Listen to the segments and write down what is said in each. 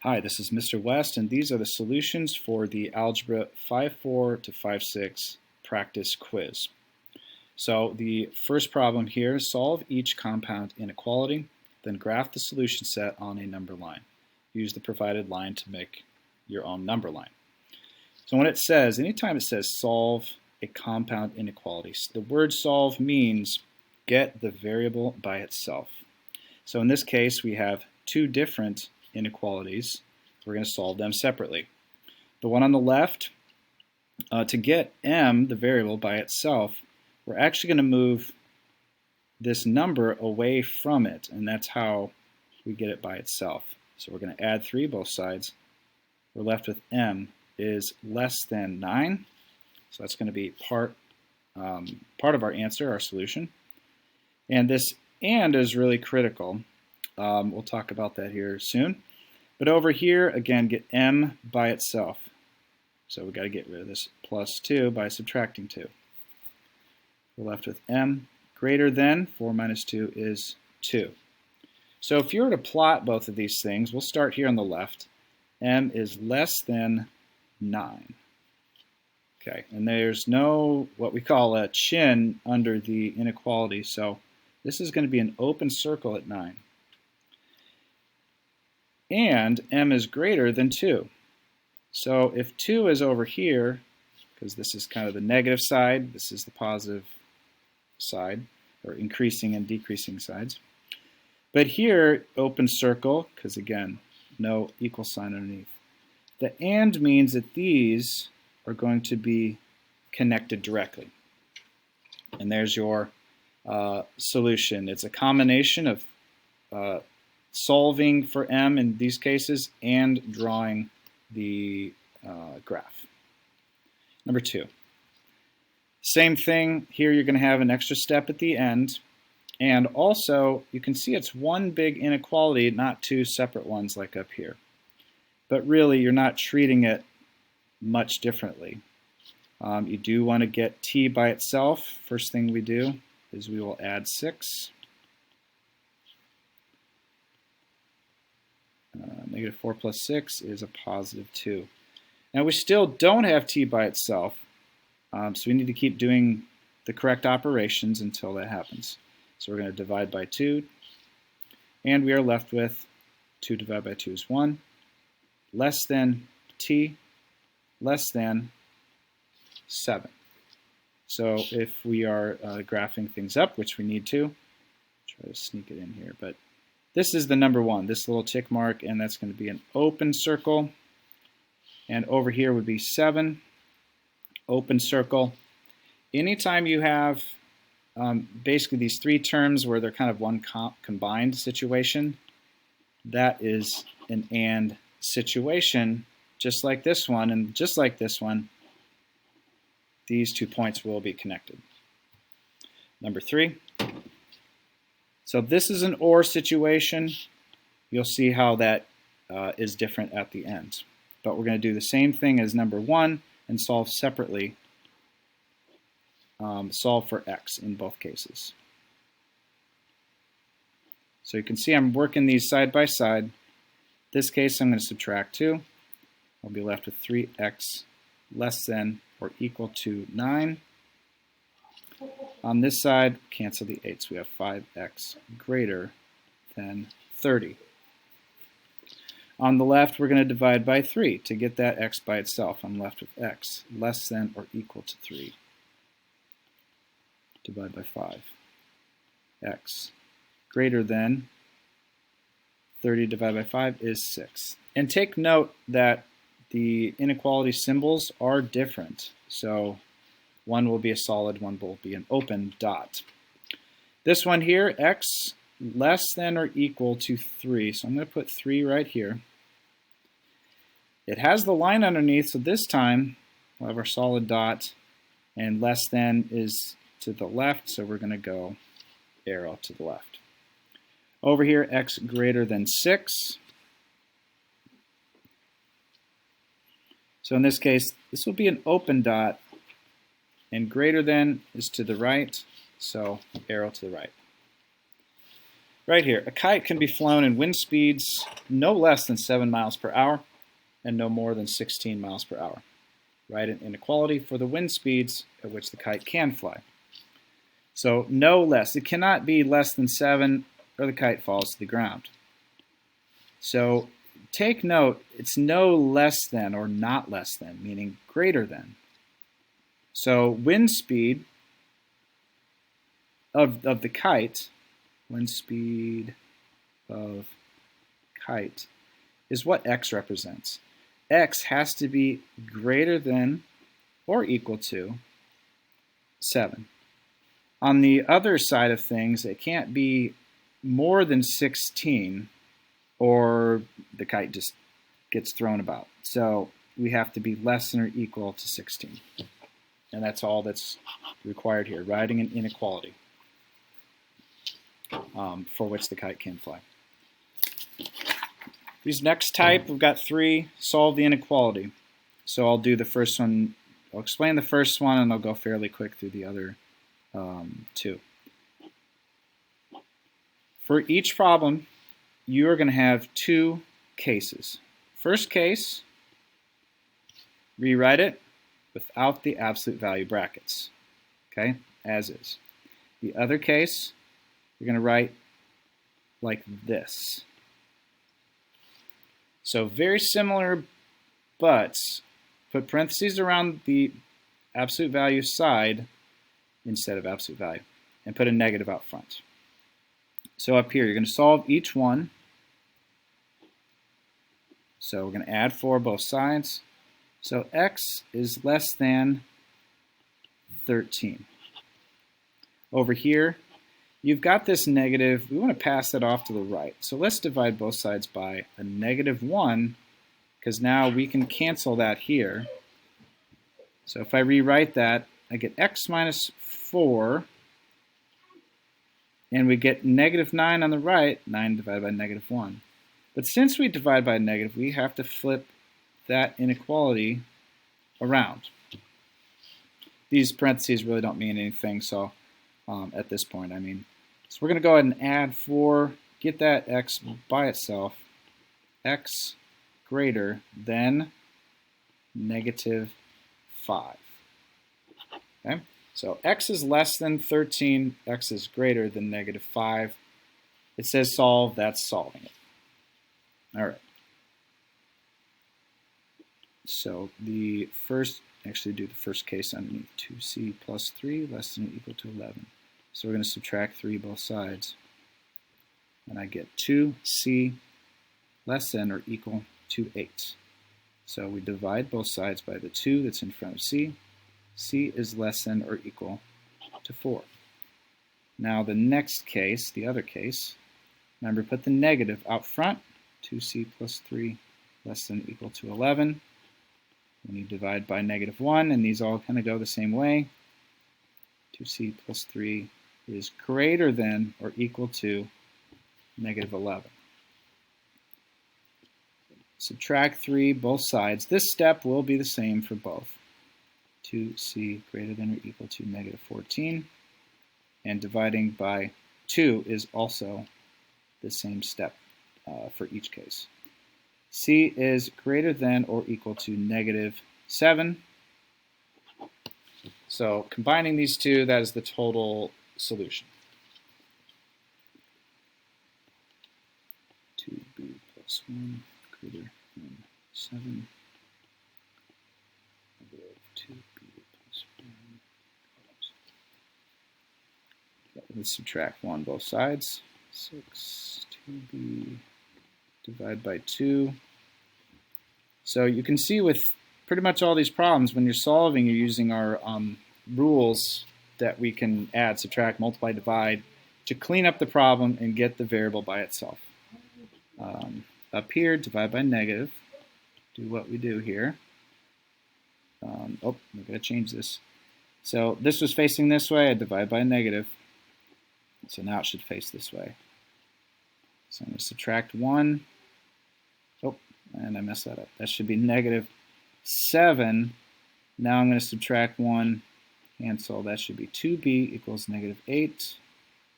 Hi, this is Mr. West, and these are the solutions for the Algebra 5.4 to 5.6 practice quiz. So the first problem here is solve each compound inequality, then graph the solution set on a number line. Use the provided line to make your own number line. So when it says, anytime it says solve a compound inequality, the word solve means get the variable by itself. So in this case, we have two different inequalities. We're going to solve them separately. The one on the left, to get m, the variable, by itself, we're actually going to move this number away from it, and that's how we get it by itself. So we're going to add 3 both sides. We're left with m is less than 9. So that's going to be part of our answer, our solution. And this and is really critical. We'll talk about that here soon. But over here, again, get m by itself. So we've got to get rid of this plus 2 by subtracting 2. We're left with m greater than 4 minus 2 is 2. So if you were to plot both of these things, we'll start here on the left. M is less than 9. Okay, and there's no what we call a chin under the inequality, so this is going to be an open circle at 9. And m is greater than 2. So if 2 is over here, because this is kind of the negative side, this is the positive side, or increasing and decreasing sides. But here, open circle, because again, no equal sign underneath. The and means that these are going to be connected directly. And there's your solution. It's a combination of solving for m in these cases and drawing the graph. Number 2. Same thing here, you're going to have an extra step at the end, and also you can see it's one big inequality, not two separate ones like up here. But really you're not treating it much differently. You do want to get t by itself. First thing we do is we will add 6. Negative 4 plus 6 is a positive 2. Now we still don't have t by itself, so we need to keep doing the correct operations until that happens. So we're going to divide by 2, and we are left with 2 divided by 2 is 1, less than t, less than 7. So if we are graphing things up, which we need to, try to sneak it in here, but this is the number 1, this little tick mark, and that's going to be an open circle. And over here would be 7, open circle. Anytime you have basically these 3 terms where they're kind of one combined situation, that is an and situation, just like this one, and just like this one, these 2 points will be connected. Number 3. So this is an or situation. You'll see how that is different at the end. But we're going to do the same thing as number 1 and solve separately. Solve for x in both cases. So you can see I'm working these side by side. This case I'm going to subtract 2. I'll be left with 3x less than or equal to 9. On this side, cancel the 8s. We have 5x greater than 30. On the left, we're going to divide by 3 to get that x by itself. I'm left with x less than or equal to 3. Divide by 5. X greater than 30 divided by 5 is 6. And take note that the inequality symbols are different. So one will be a solid, one will be an open dot. This one here, x less than or equal to 3. So I'm going to put 3 right here. It has the line underneath, so this time we'll have our solid dot, and less than is to the left, so we're going to go arrow to the left. Over here, x greater than 6. So in this case, this will be an open dot, and greater than is to the right, so arrow to the right. Right here, a kite can be flown in wind speeds no less than 7 miles per hour and no more than 16 miles per hour. Write an inequality for the wind speeds at which the kite can fly. So no less. It cannot be less than 7 or the kite falls to the ground. So take note, it's no less than or not less than, meaning greater than. So wind speed of the kite, wind speed of kite, is what x represents. X has to be greater than or equal to 7. On the other side of things, it can't be more than 16 or the kite just gets thrown about. So we have to be less than or equal to 16. And that's all that's required here, writing an inequality for which the kite can fly. These next type, we've got 3, solve the inequality. So I'll do the first one, I'll explain the first one and I'll go fairly quick through the other 2. For each problem, you are going to have 2 cases. First case, rewrite it without the absolute value brackets, okay, as is. The other case, you're going to write like this. So very similar, but put parentheses around the absolute value side instead of absolute value, and put a negative out front. So up here, you're going to solve each one. So we're going to add 4 both sides. So x is less than 13. Over here, you've got this negative. We want to pass that off to the right. So let's divide both sides by a -1, because now we can cancel that here. So if I rewrite that, I get x minus 4, and we get -9 on the right, 9 divided by -1. But since we divide by a negative, we have to flip that inequality around. These parentheses really don't mean anything, so at this point, I mean. So we're going to go ahead and add 4, get that x by itself, x greater than -5. Okay? So x is less than 13, x is greater than -5. It says solve, that's solving it. All right. So the first, actually do the first case underneath, 2c plus 3 less than or equal to 11. So we're going to subtract 3 both sides. And I get 2c less than or equal to 8. So we divide both sides by the 2 that's in front of c. c is less than or equal to 4. Now the next case, the other case, remember put the negative out front. 2c plus 3 less than or equal to 11. When you divide by -1, and these all kind of go the same way, 2c plus 3 is greater than or equal to -11. Subtract 3 both sides. This step will be the same for both. 2c greater than or equal to -14. And dividing by 2 is also the same step for each case. C is greater than or equal to -7. So combining these two, that is the total solution. 2b plus 1 greater than 7. 2b plus 1. Let's subtract 1 both sides. 6, 2b, divide by 2. So you can see with pretty much all these problems, when you're solving, you're using our rules that we can add, subtract, multiply, divide to clean up the problem and get the variable by itself. Up here, divide by negative. Do what we do here. Oh, we've got to change this. So this was facing this way, I divide by a negative. So now it should face this way. So I'm going to subtract 1. Oh, and I messed that up. That should be -7. Now I'm going to subtract 1, cancel. That should be 2b equals -8.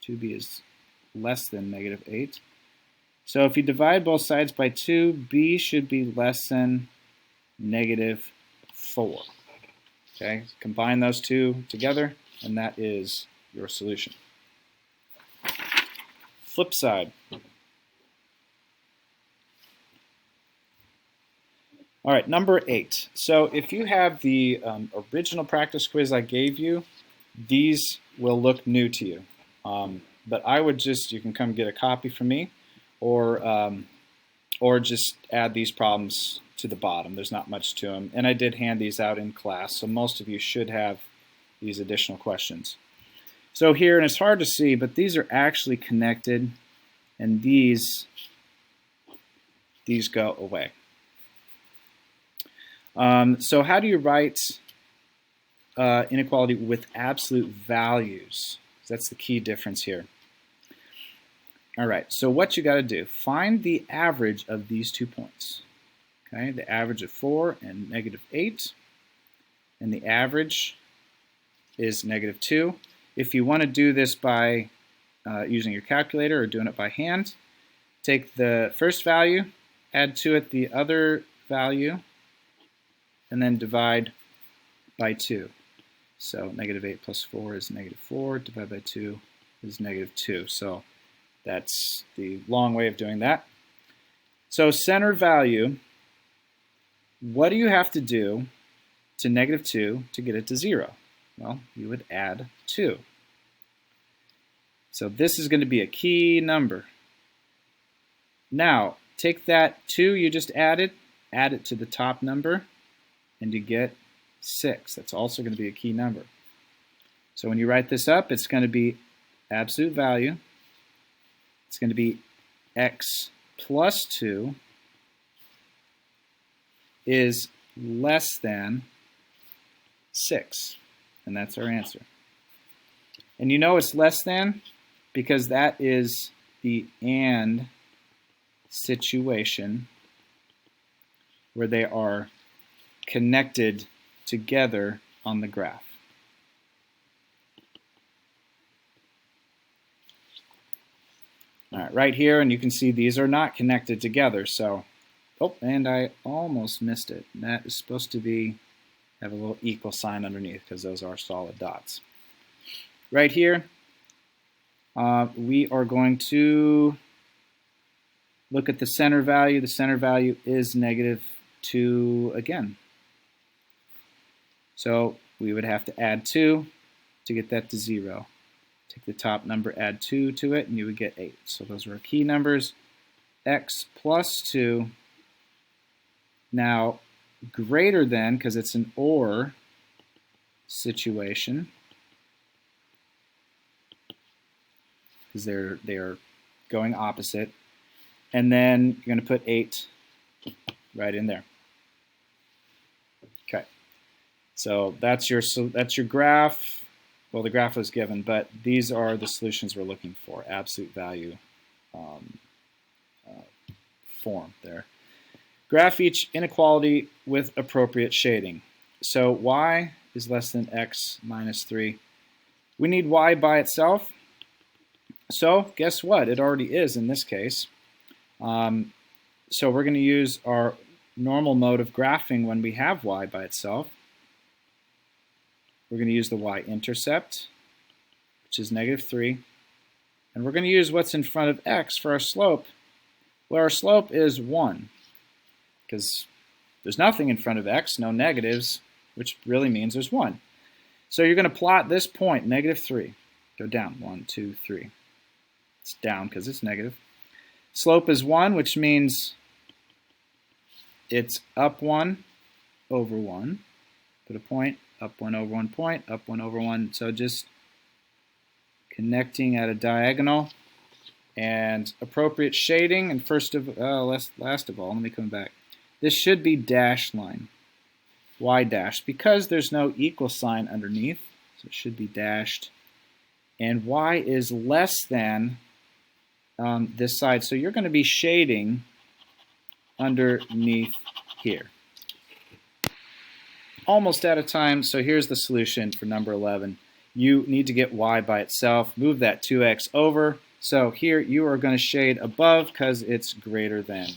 2b is less than negative 8. So if you divide both sides by 2, b should be less than negative 4. Okay, combine those two together, and that is your solution. Flip side. All right, number 8. So if you have the original practice quiz I gave you, these will look new to you. But I would you can come get a copy from me, or just add these problems to the bottom. There's not much to them. And I did hand these out in class, so most of you should have these additional questions. So here, and it's hard to see, but these are actually connected, and these go away. So how do you write inequality with absolute values? That's the key difference here. All right, so what you got to do, find the average of these 2 points. Okay, the average of 4 and negative 8, and the average is negative 2. If you want to do this by using your calculator or doing it by hand, take the first value, add to it the other value, and then divide by 2. So negative 8 plus 4 is negative 4, divided by 2 is negative 2. So that's the long way of doing that. So center value, what do you have to do to negative 2 to get it to 0? Well, you would add 2. So this is going to be a key number. Now, take that 2 you just added, add it to the top number, and you get 6. That's also going to be a key number. So when you write this up, it's going to be absolute value. It's going to be x plus 2 is less than 6. And that's our answer. And you know it's less than because that is the AND situation where they are connected together on the graph. All right, right here, and you can see these are not connected together. So, oh, and I almost missed it. That is supposed to have a little equal sign underneath because those are solid dots. Right here, we are going to look at the center value. The center value is negative 2 again. So we would have to add 2 to get that to 0. Take the top number, add 2 to it, and you would get 8. So those are our key numbers. X plus 2. Now, greater than, because it's an OR situation, because they're going opposite. And then you're going to put 8 right in there. Okay. So that's your graph. Well, the graph was given, but these are the solutions we're looking for, absolute value form there. Graph each inequality with appropriate shading. So y is less than x minus 3. We need y by itself. So guess what? It already is in this case. So we're going to use our normal mode of graphing when we have y by itself. We're going to use the y-intercept, which is negative 3. And we're going to use what's in front of x for our slope. Well, our slope is 1, because there's nothing in front of x, no negatives, which really means there's 1. So you're going to plot this point, negative 3. Go down, 1, 2, 3. It's down because it's negative. Slope is 1, which means it's up 1 over 1. Put a point. Up 1 over 1 point, up 1 over 1. So just connecting at a diagonal and appropriate shading. And last of all, let me come back. This should be dashed line, y dash, because there's no equal sign underneath. So it should be dashed. And y is less than this side. So you're going to be shading underneath here. Almost out of time, so here's the solution for number 11. You need to get y by itself. Move that 2x over So here you are going to shade above because it's greater than